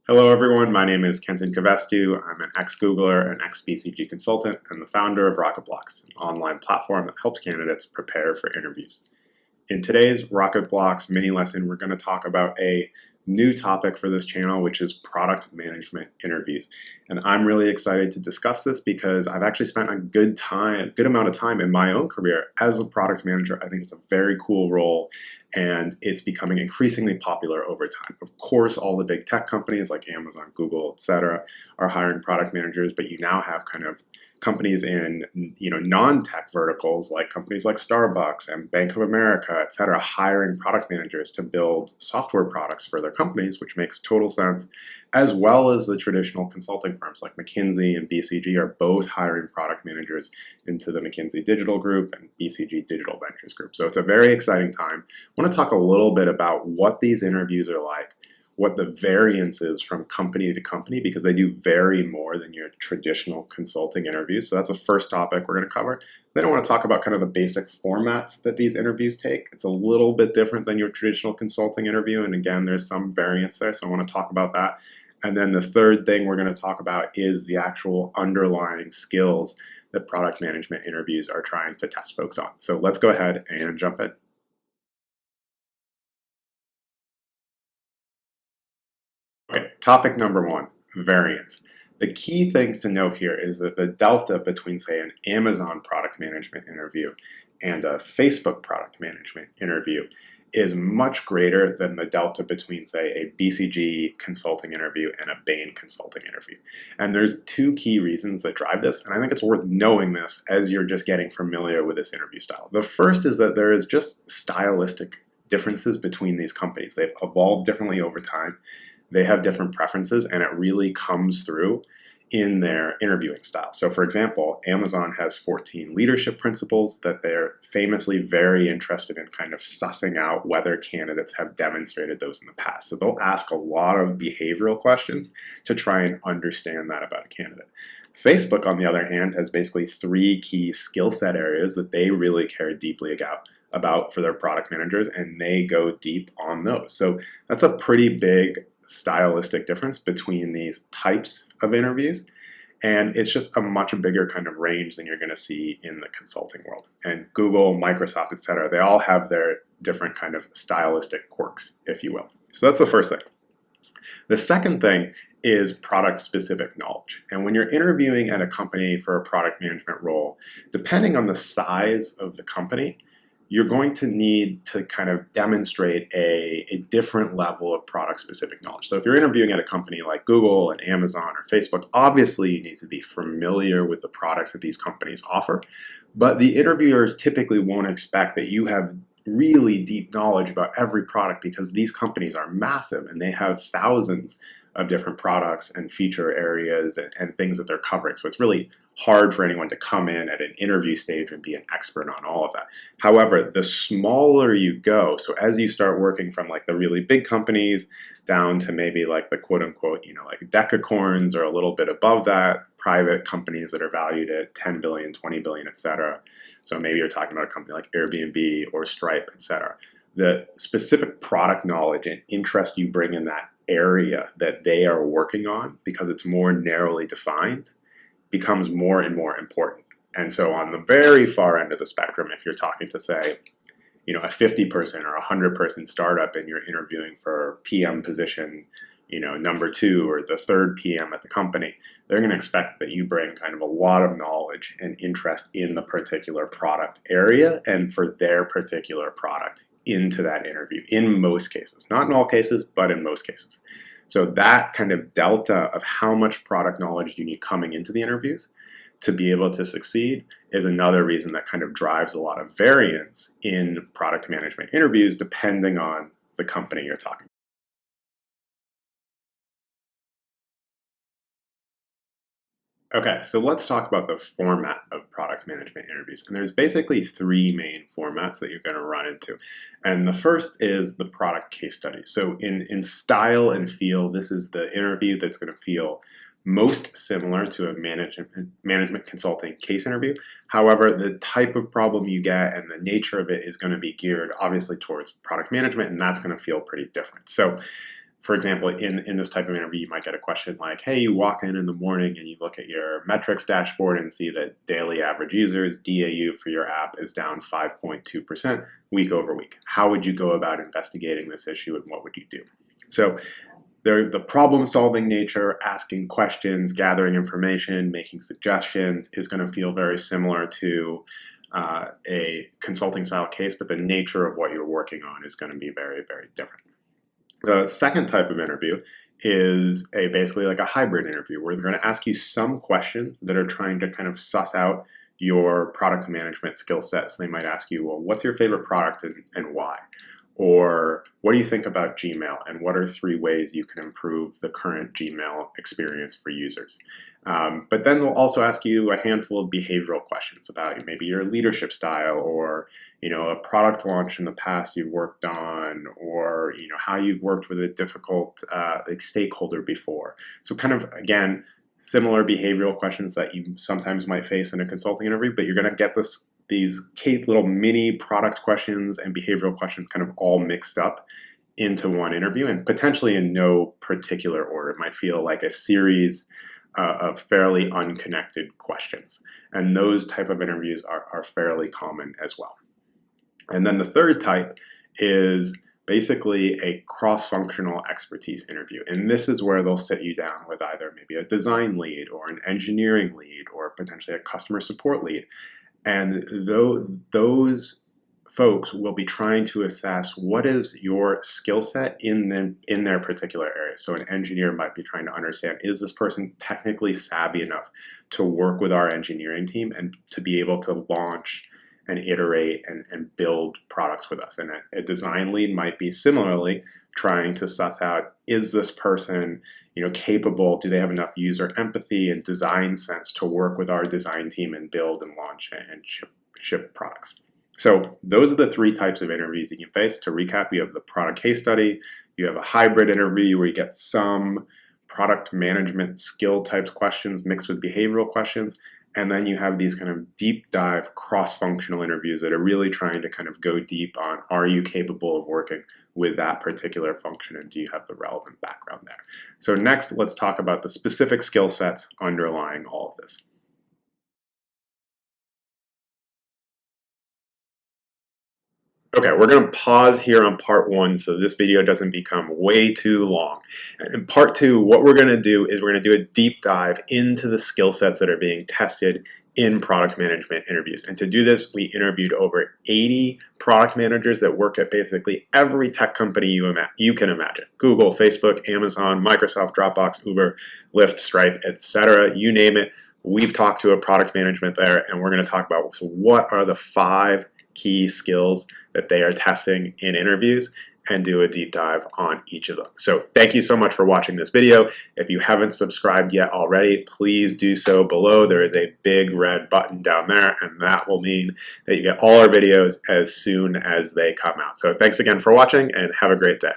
Hello everyone, my name is Kenton Kivestu. I'm an ex-Googler and ex-BCG consultant and the founder of Rocketblocks, an online platform that helps candidates prepare for interviews. In today's Rocketblocks mini lesson, we're going to talk about a new topic for this channel, which is product management interviews. And I'm really excited to discuss this because I've actually spent a good amount of time in my own career as a product manager. I think it's a very cool role and it's becoming increasingly popular over time. Of course, all the big tech companies like Amazon, Google, etc., are hiring product managers, but you now have kind of companies in non-tech verticals like companies like Starbucks and Bank of America, et cetera, hiring product managers to build software products for their companies, which makes total sense, as well as the traditional consulting firms like McKinsey and BCG are both hiring product managers into the McKinsey Digital Group and BCG Digital Ventures Group. So it's a very exciting time. I want to talk a little bit about what these interviews are like, what the variance is from company to company, because they do vary more than your traditional consulting interviews. So that's the first topic we're going to cover. Then I want to talk about kind of the basic formats that these interviews take. It's a little bit different than your traditional consulting interview. And again, there's some variance there. So I want to talk about that. And then the third thing we're going to talk about is the actual underlying skills that product management interviews are trying to test folks on. So let's go ahead and jump in. Okay, topic number one, variance. The key thing to note here is that the delta between, say, an Amazon product management interview and a Facebook product management interview is much greater than the delta between, say, a BCG consulting interview and a Bain consulting interview. And there's two key reasons that drive this, and I think it's worth knowing this as you're just getting familiar with this interview style. The first is that there is just stylistic differences between these companies. They've evolved differently over time. They have different preferences, and it really comes through in their interviewing style. So for example, Amazon has 14 leadership principles that they're famously very interested in kind of sussing out whether candidates have demonstrated those in the past. So they'll ask a lot of behavioral questions to try and understand that about a candidate. Facebook, on the other hand, has basically three key skill set areas that they really care deeply about for their product managers, and they go deep on those. So that's a pretty big stylistic difference between these types of interviews, and it's just a much bigger kind of range than you're going to see in the consulting world. And Google, Microsoft, etc., they all have their different kind of stylistic quirks, if you will. So that's the first thing. The second thing is product-specific knowledge. And when you're interviewing at a company for a product management role, depending on the size of the company, you're going to need to kind of demonstrate a different level of product-specific knowledge. So if you're interviewing at a company like Google and Amazon or Facebook, obviously you need to be familiar with the products that these companies offer, but the interviewers typically won't expect that you have really deep knowledge about every product because these companies are massive and they have thousands of different products and feature areas and things that they're covering. So it's really hard for anyone to come in at an interview stage and be an expert on all of that. However, the smaller you go, so as you start working from like the really big companies down to maybe like the quote unquote, like decacorns or a little bit above that, private companies that are valued at 10 billion, 20 billion, et cetera. So maybe you're talking about a company like Airbnb or Stripe, et cetera. The specific product knowledge and interest you bring in that area that they are working on, because it's more narrowly defined, becomes more and more important. And so on the very far end of the spectrum, if you're talking to, say, a 50-person or 100-person startup and you're interviewing for PM position, number 2 or the third PM at the company, they're going to expect that you bring kind of a lot of knowledge and interest in the particular product area and for their particular product into that interview in most cases. Not in all cases, but in most cases. So that kind of delta of how much product knowledge you need coming into the interviews to be able to succeed is another reason that kind of drives a lot of variance in product management interviews depending on the company you're talking about. Okay, so let's talk about the format of product management interviews. And there's basically three main formats that you're going to run into. And the first is the product case study. So in style and feel, this is the interview that's going to feel most similar to a management consulting case interview. However, the type of problem you get and the nature of it is going to be geared obviously towards product management, and that's going to feel pretty different. So for example, in this type of interview, you might get a question like, hey, you walk in the morning and you look at your metrics dashboard and see that daily average users, DAU for your app, is down 5.2% week over week. How would you go about investigating this issue, and what would you do? So the problem-solving nature, asking questions, gathering information, making suggestions is going to feel very similar to a consulting-style case, but the nature of what you're working on is going to be very, very different. The second type of interview is basically like a hybrid interview, where they're going to ask you some questions that are trying to kind of suss out your product management skill sets. They might ask you, well, what's your favorite product and why? Or what do you think about Gmail, and what are 3 ways you can improve the current Gmail experience for users? But then they'll also ask you a handful of behavioral questions about maybe your leadership style, or a product launch in the past you've worked on, or how you've worked with a difficult stakeholder before. So kind of, again, similar behavioral questions that you sometimes might face in a consulting interview, but you're going to get these little mini product questions and behavioral questions kind of all mixed up into one interview, and potentially in no particular order. It might feel like a series of fairly unconnected questions. And those type of interviews are fairly common as well. And then the third type is basically a cross-functional expertise interview. And this is where they'll sit you down with either maybe a design lead, or an engineering lead, or potentially a customer support lead. And those folks will be trying to assess what is your skill set in their particular area. So an engineer might be trying to understand, is this person technically savvy enough to work with our engineering team and to be able to launch and iterate and build products with us? And a design lead might be similarly trying to suss out, is this person capable, do they have enough user empathy and design sense to work with our design team and build and launch and ship products? So those are the 3 types of interviews that you face. To recap, you have the product case study, you have a hybrid interview where you get some product management skill types questions mixed with behavioral questions, and then you have these kind of deep dive cross-functional interviews that are really trying to kind of go deep on, are you capable of working with that particular function, and do you have the relevant background there? So next, let's talk about the specific skill sets underlying all of this. Okay, we're going to pause here on part 1 so this video doesn't become way too long. And in part 2, what we're going to do is we're going to do a deep dive into the skill sets that are being tested in product management interviews. And to do this, we interviewed over 80 product managers that work at basically every tech company you can imagine. Google, Facebook, Amazon, Microsoft, Dropbox, Uber, Lyft, Stripe, etc. You name it. We've talked to a product management there, and we're going to talk about what are the 5 key skills that they are testing in interviews, and do a deep dive on each of them. So thank you so much for watching this video. If you haven't subscribed yet already, please do so below. There is a big red button down there, and that will mean that you get all our videos as soon as they come out. So thanks again for watching, and have a great day.